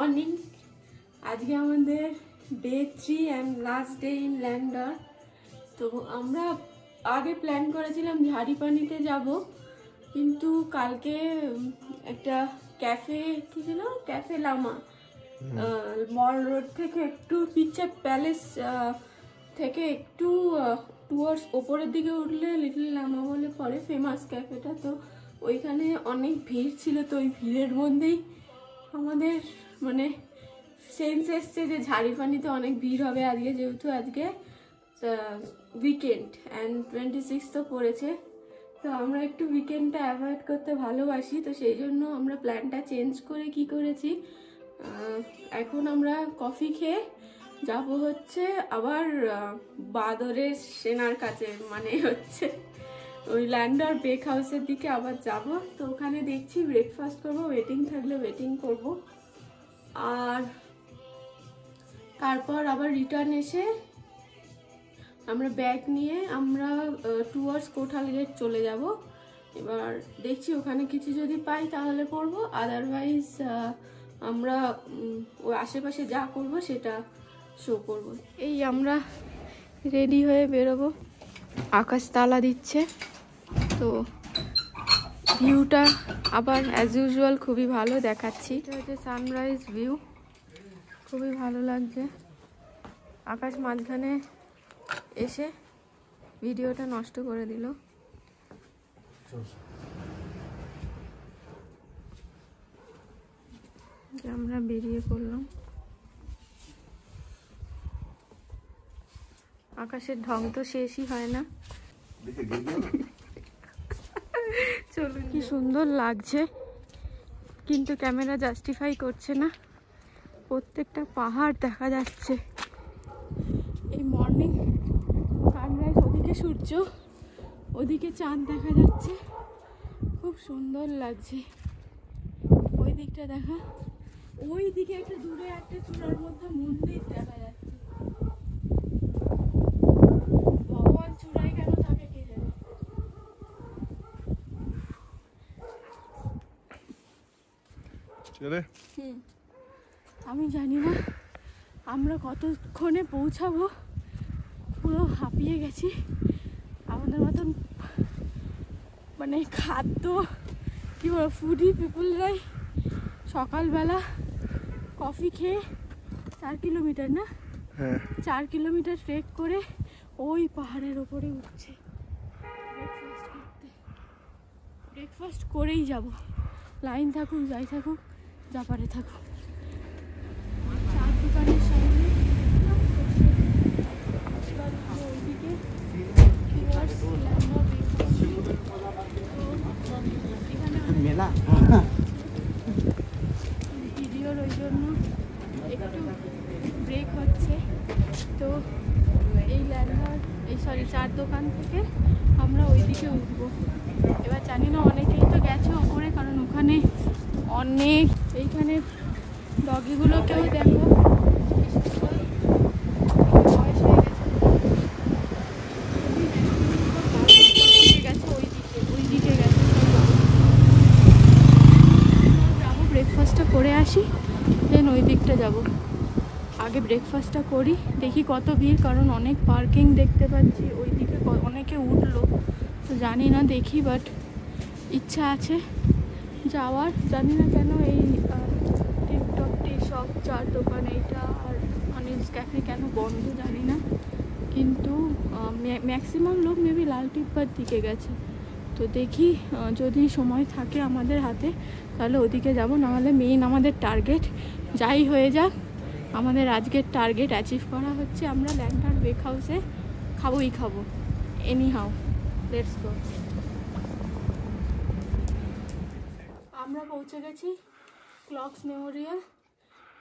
Morning. আজকে আমাদের day 3 and last day in Landour. তো আমরা আগে প্ল্যান করেছিলাম ঝাড়িপানিতে যাব, কিন্তু কালকে একটা ক্যাফে কি ছিল, ক্যাফে লামা মল রোড থেকে একটু পিকচার প্যালেস থেকে একটু টুয়ার্ডস ওপরের দিকে উঠলে লিটল লামা বলে পরে ফেমাস ক্যাফেটা। তো ওইখানে অনেক ভিড় ছিল, তো ওই ভিড়ের মধ্যেই আমাদের মানে সেন্স এসছে যে ঝাড়িপানিতে অনেক ভিড় হবে আজকে, যেহেতু আজকে উইকেন্ড অ্যান্ড 26 তো পড়েছে। তো আমরা একটু উইকেন্ডটা অ্যাভয়েড করতে ভালোবাসি, তো সেই জন্য আমরা প্ল্যানটা চেঞ্জ করে কি করেছি, এখন আমরা কফি খেয়ে যাব হচ্ছে আবার বাদরের সেনার কাছে, মানে হচ্ছে ওই ল্যান্ডার বেক হাউসের দিকে আবার যাব। তো ওখানে দেখছি ব্রেকফাস্ট করব, ওয়েটিং থাকলে ওয়েটিং করব, আর তারপর আবার রিটার্ন এসে আমরা ব্যাগ নিয়ে আমরা টুয়ার্ডস কোঠাল গেট চলে যাব। এবার দেখছি ওখানে কিছু যদি পাই তাহলে করব, আদারওয়াইজ আমরা ওই আশেপাশে যা করব সেটা শো করব। এই আমরা রেডি হয়ে বেরোবো, আকাশ তালা দিচ্ছে। তো ভিউটা আবার অ্যাজ ইউজুয়াল খুবই ভালো দেখাচ্ছি। এটা হচ্ছে সানরাইজ ভিউ, খুবই ভালো লাগছে। আকাশ মাঝখানে এসে ভিডিওটা নষ্ট করে দিল। আমরা বেরিয়ে পড়লাম। আকাশের ঢং তো শেষই হয় না। চলুন, কি সুন্দর লাগছে, কিন্তু ক্যামেরা জাস্টিফাই করছে না। প্রত্যেকটা পাহাড় দেখা যাচ্ছে। এই মর্নিং সানরাইজ, ওদিকে সূর্য, ওদিকে চাঁদ দেখা যাচ্ছে, খুব সুন্দর লাগছে। ওই দিকটা দেখা, ওই দিকে একটা দূরে একটা চূড়ার মধ্যে মন্দির দেখা যাচ্ছে। ভগবান চূড়ায় কেন থাকে কে জানে। আমি জানি না আমরা কতক্ষণে পৌঁছাবো, পুরো হাঁপিয়ে গেছি। আমাদের মতন মানে খাদ্য কি বলো, ফুডি পিপুলরাই সকালবেলা কফি খেয়ে 4 কিলোমিটার না, 4 কিলোমিটার ট্রেক করে ওই পাহাড়ের ওপরে উঠছে ব্রেকফাস্ট করতে। ব্রেকফাস্ট করেই যাব, লাইন থাকুক যাই থাকুক, যা পারে থাকুক। চার দোকানের সামনে ওইদিকে মেলা ভিডিওর ওই জন্য একটু ব্রেক হচ্ছে। তো এই ল্যান্ডার চার দোকান থেকে আমরা ওইদিকে উঠবো। এবার জানি না, অনেকেই তো গেছে ওপরে, কারণ ওখানে অনেক, এইখানে ডগিগুলোকেও দেখো বয়স হয়ে গেছে, ওইদিকে গেছে। যাবো, ব্রেকফাস্টটা করে আসি, দেন ওই দিকটা যাবো। আগে ব্রেকফাস্টটা করি, দেখি কত ভিড়, কারণ অনেক পার্কিং দেখতে পাচ্ছি। ওই দিকে অনেকে উঠলো, তো জানি না, দেখি, বাট ইচ্ছা আছে যাওয়ার। জানি না কেন এই টিকটক টি সব চার দোকান, এইটা আর অনিলস ক্যাফে কেন বন্ধ জানি না, কিন্তু ম্যাক্সিমাম লোক মেবি লাল টিপ্পার দিকে গেছে। তো দেখি যদি সময় থাকে আমাদের হাতে তাহলে ওদিকে যাব, নাহলে মেইন আমাদের টার্গেট যাই হয়ে যাক, আমাদের আজকের টার্গেট অ্যাচিভ করা হচ্ছে। আমরা ল্যান্ডার বেক হাউসে খাবোই খাবো, এনি হাউ, লেটস গো। আমরা পৌঁছে গেছি ক্লকস মেমোরিয়াল।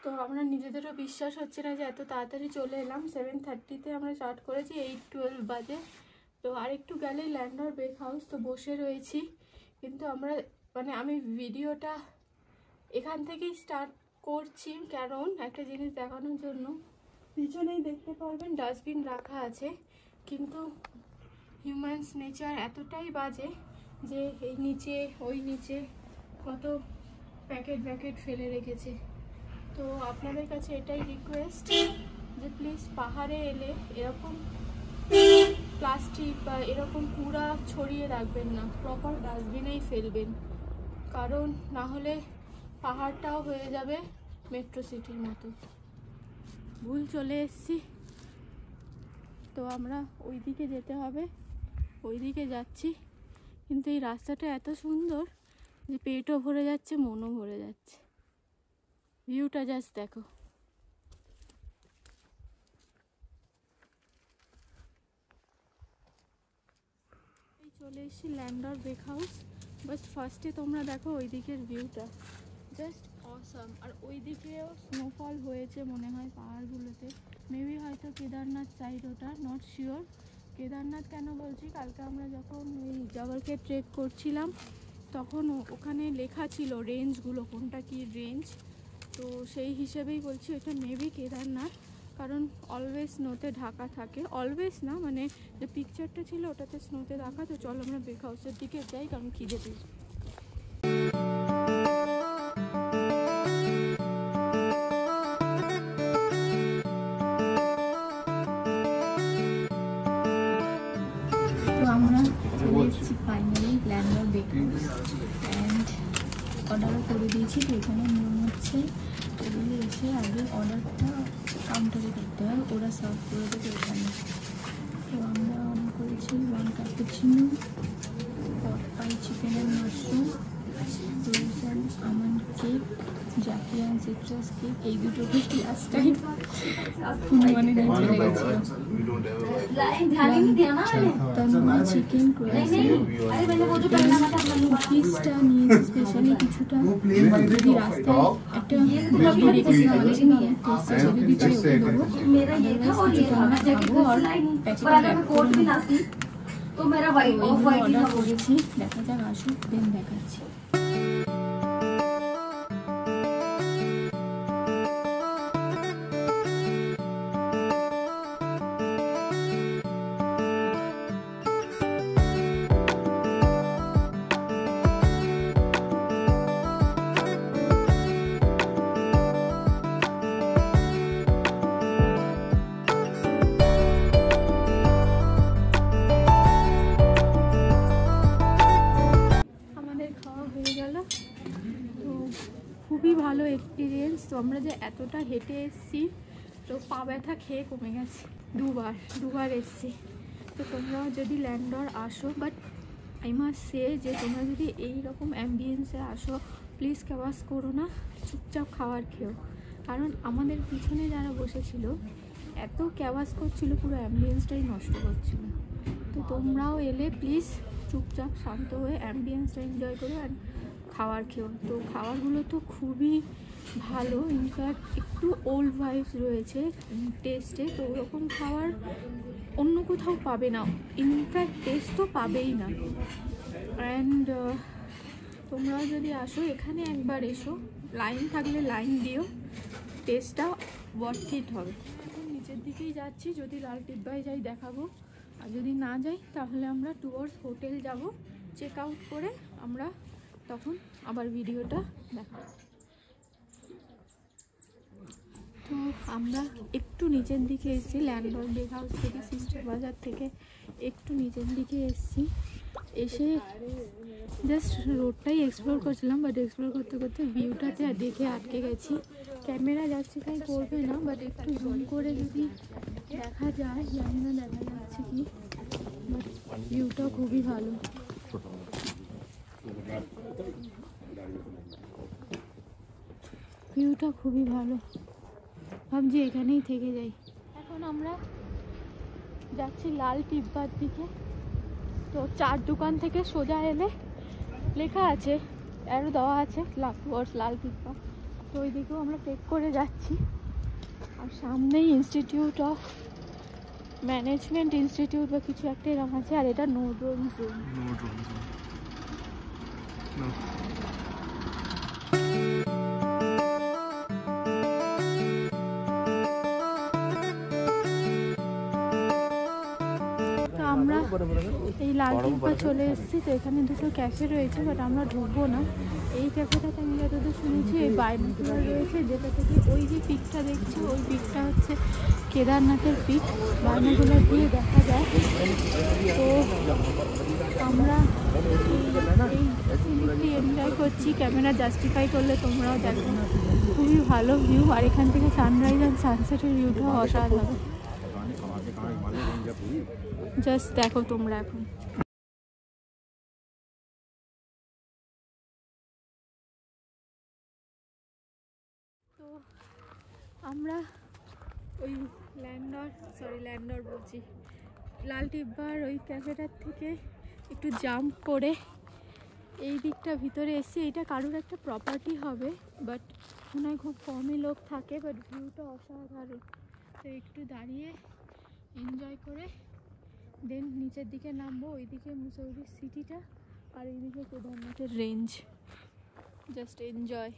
তো আমরা নিজেদেরও বিশ্বাস হচ্ছে না যে এত তাড়াতাড়ি চলে এলাম। 7:30-তে আমরা স্টার্ট করেছি, 8:12 বাজে। তো আরেকটু গেলেই ল্যান্ডার বেক হাউস। তো বসে রয়েছি, কিন্তু আমরা মানে আমি ভিডিওটা এখান থেকেই স্টার্ট করছি, কারণ একটা জিনিস দেখানোর জন্য। পিছনেই দেখতে পারবেন ডাস্টবিন রাখা আছে, কিন্তু হিউম্যানস নেচার এতটাই বাজে যে এই নিচে, ওই নিচে কত প্যাকেট ফেলে রেখেছে। তো আপনাদের কাছে এটাই রিকোয়েস্ট যে প্লিজ পাহাড়ে এলে এরকম প্লাস্টিক বা এরকম কুড়া ছড়িয়ে রাখবেন না, প্রপার ডাস্টবিনেই ফেলবেন, কারণ না হলে পাহাড়টাও হয়ে যাবে মেট্রো সিটির মতো। ভুল চলে এসেছি, তো আমরা ওই দিকে যেতে হবে, ওই দিকে যাচ্ছি। কিন্তু এই রাস্তাটা এত সুন্দর যে পেটও ভরে যাচ্ছে, মনও ভরে যাচ্ছে। ভিউটা জাস্ট দেখো। চলে এসেছি ল্যান্ডার বেক হাউস। বাস ফার্স্টে তোমরা দেখো ওই দিকের ভিউটা, জাস্ট অসাম। আর ওই দিকেও স্নোফল হয়েছে মনে হয় পাহাড়গুলোতে, মেবি হয়তো কেদারনাথ সাইড, ওটা নট শিওর। কেদারনাথ কেন বলছি, কালকে আমরা যখন ওই জাবরকে ট্রেক করছিলাম তখন ওখানে লেখা ছিল রেঞ্জগুলো, কোনটা কি রেঞ্জ, তো সেই হিসেবেই বলছি এটা মেবি কেদারনাথ, কারণ অলওয়েজ স্নোতে ঢাকা থাকে। অলওয়েজ না, মানে যে পিকচারটা ছিল ওটাতে স্নোতে ঢাকা। তো চলো আমরা বেক হাউসের দিকে যাই, কারণ খিদে পেয়েছি। তো আমরা চলে এসেছি finally Landour Bakehouse, and অর্ডারও করে দিয়েছি। তো এখানে নিয়ম হচ্ছে এগুলো এসে আগে অর্ডারটা কাউন্টারে করতে হয়, ওরা সার্ভ করে দেবে এখানে। তো আমরা অর্ডার করেছি 1 cappuccino, pot pie chicken and mushroom, frozen almond cake, জাকিয়ান সিট্রাস কেক। এই দুটো কেক লাস্ট টাইম মানে নিয়ে চলে গেছিলো। তন্দুরি চিকেন, কুকিজটা নিয়েছি স্পেশালি কিছুটা, যদি রাস্তায় একটা রেখেছি আমাদের যদি পাই ওকে দেবো, আদারওয়াইজ কিছুটা আমরা খাবো আর প্যাকেট করবো। অর্ডার করেছি, দেখা যাক আসুক, দেন দেখাচ্ছি। খুবই ভালো এক্সপিরিয়েন্স। তো আমরা যে এতটা হেঁটে এসেছি, তো পা ব্যথা খেয়ে কমে গেছে, দুবার এসেছি। তো তোমরাও যদি ল্যান্ডার আসো, বাট আই মাস্ট সে যে তোমরা যদি এই রকম অ্যাম্বিয়েন্সে আসো, প্লিজ ক্যাওয়াস করো না, চুপচাপ খাবার খেও। কারণ আমাদের পিছনে যারা বসেছিল এত ক্যাওয়াস করছিল, পুরো অ্যাম্বিয়েন্সটাই নষ্ট করছিল। তো তোমরাও এলে প্লিজ চুপচাপ শান্ত হয়ে অ্যাম্বিয়েন্সটা এনজয় করো অ্যান্ড খাবার খেও। তো খাবারগুলো তো খুবই ভালো, ইনফ্যাক্ট একটু ওল্ড ভাইবস রয়েছে টেস্টে। তো ওরকম খাবার অন্য কোথাও পাবে না, ইনফ্যাক্ট টেস্ট তো পাবেই না। অ্যান্ড তোমরা যদি আসো এখানে একবার এসো, লাইন থাকলে লাইন দিও, টেস্টটা ওয়ার্থ ইট হবে। এখন নিচের দিকেই যাচ্ছি, যদি লাল টিব্বায় যাই দেখাবো, আর যদি না যাই তাহলে আমরা টুয়ার্ডস হোটেল যাব। চেক আউট করে আমরা তখন আবার ভিডিওটা দেখাবো। তো আমরা একটু নিচের দিকে এসেছি, ল্যান্ডার বেক হাউস থেকে, সিস্টার বাজার থেকে একটু নিচের দিকে এসেছি। এসে জাস্ট রোডটাই এক্সপ্লোর করছিলাম, বাট এক্সপ্লোর করতে করতে ভিউটাতে দেখে আটকে গেছি। ক্যামেরা জাস্টিফাই করবে না, বাট একটু জুম করে যদি দেখা যায়, জানি না দেখা যাচ্ছে কি, বাট ভিউটা খুবই ভালো। ভিউটা খুবই ভালো, ভাবছি এখানেই থেকে যাই। এখন আমরা যাচ্ছি লাল টিব্বার দিকে। তো 4 দোকান থেকে সোজা এলে লেখা আছে, আরও দেওয়া আছে লাল টিব্বা। তো ওই দিকেও আমরা ট্রেক করে যাচ্ছি। আর সামনেই ইনস্টিটিউট অফ ম্যানেজমেন্ট ইনস্টিটিউট বা কিছু একটা এরকম আছে, আর এটা নো ড্রোন জোন। আমরা এই লাল টিব্বা চলে এসেছি। তো এখানে দুটো ক্যাফে রয়েছে, বাট আমরা ঢুকবো না। এই ক্যাফেটাতে আমি যতদূর শুনেছি এই বাইনোকুলার রয়েছে, যেটা থেকে ওই যে পিকটা দেখছি ওই পিকটা হচ্ছে কেদারনাথের পিক, বাইনোকুলার দিয়ে দেখা যায়। তো আমরা এই সিনটি এনজয় করছি, ক্যামেরা জাস্টিফাই করলে তোমরাও দেখো। খুবই ভালো ভিউ, আর এখান থেকে সানরাইজ আর সানসেটের ভিউটাও অসাধারণ। জাস্ট দেখো তোমরা এখন। তো আমরা ওই ল্যান্ডর বলছি, লাল টিব্বার ওই ক্যাফেটার থেকে একটু জাম্প করে এই দিকটা ভিতরে এসে, এটা কারোর একটা প্রপার্টি হবে, বাট মনে হয় খুব কমই লোক থাকে, বাট ভিউটা অসাধারণ। তো একটু দাঁড়িয়ে এনজয় করে দেন নিচের দিকে নামবো। ওইদিকে মুসৌরি সিটিটা আর এইদিকে কেদারনাথের রেঞ্জ। Just enjoy.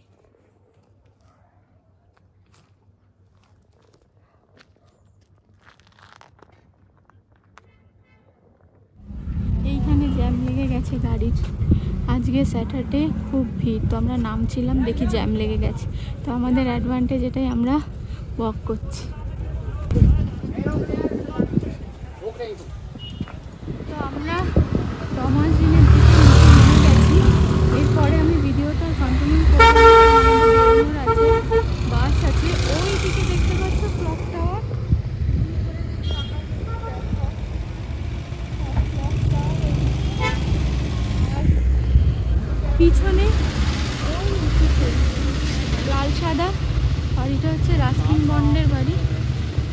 এইখানে জ্যাম লেগে গেছে গাড়ির, আজকে স্যাটারডে খুব ভিড়। তো আমরা নামছিলাম, দেখি জ্যাম লেগে গেছে। তো আমাদের অ্যাডভান্টেজ এটাই, আমরা ওয়াক করছি। তো আমরা ডমাজিনের দিকে নেমে গেছি। এরপরে আমি ভিডিওটা কন্টিনিউ করব। আছে বাস আছে, ওই দিকে দেখতে পাচ্ছ ক্লক টাওয়ার। পিছনে লাল সাদা, আর এটা হচ্ছে রাস্কিন বন্ডের বাড়ি।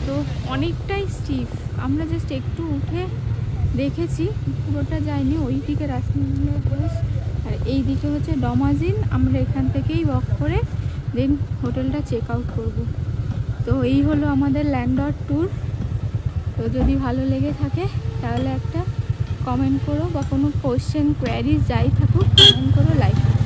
তো অনেকটাই স্টিফ, আমরা জাস্ট একটু উঠে দেখেছি, পুরোটা যায়নি। ওই দিকে রাস্কিন বন্ডের হাউস, আর এই দিকে হচ্ছে ডমাজিন। আমরা এখান থেকেই ওয়াক করে দেন হোটেলটা চেক আউট করবো। তো এই হলো আমাদের ল্যান্ডর ট্যুর। তো যদি ভালো লেগে থাকে তাহলে একটা কমেন্ট করো, বা কোনো কোশ্চেন কোয়ারিজ যাই থাকুক কমেন্ট করো, লাইক করো।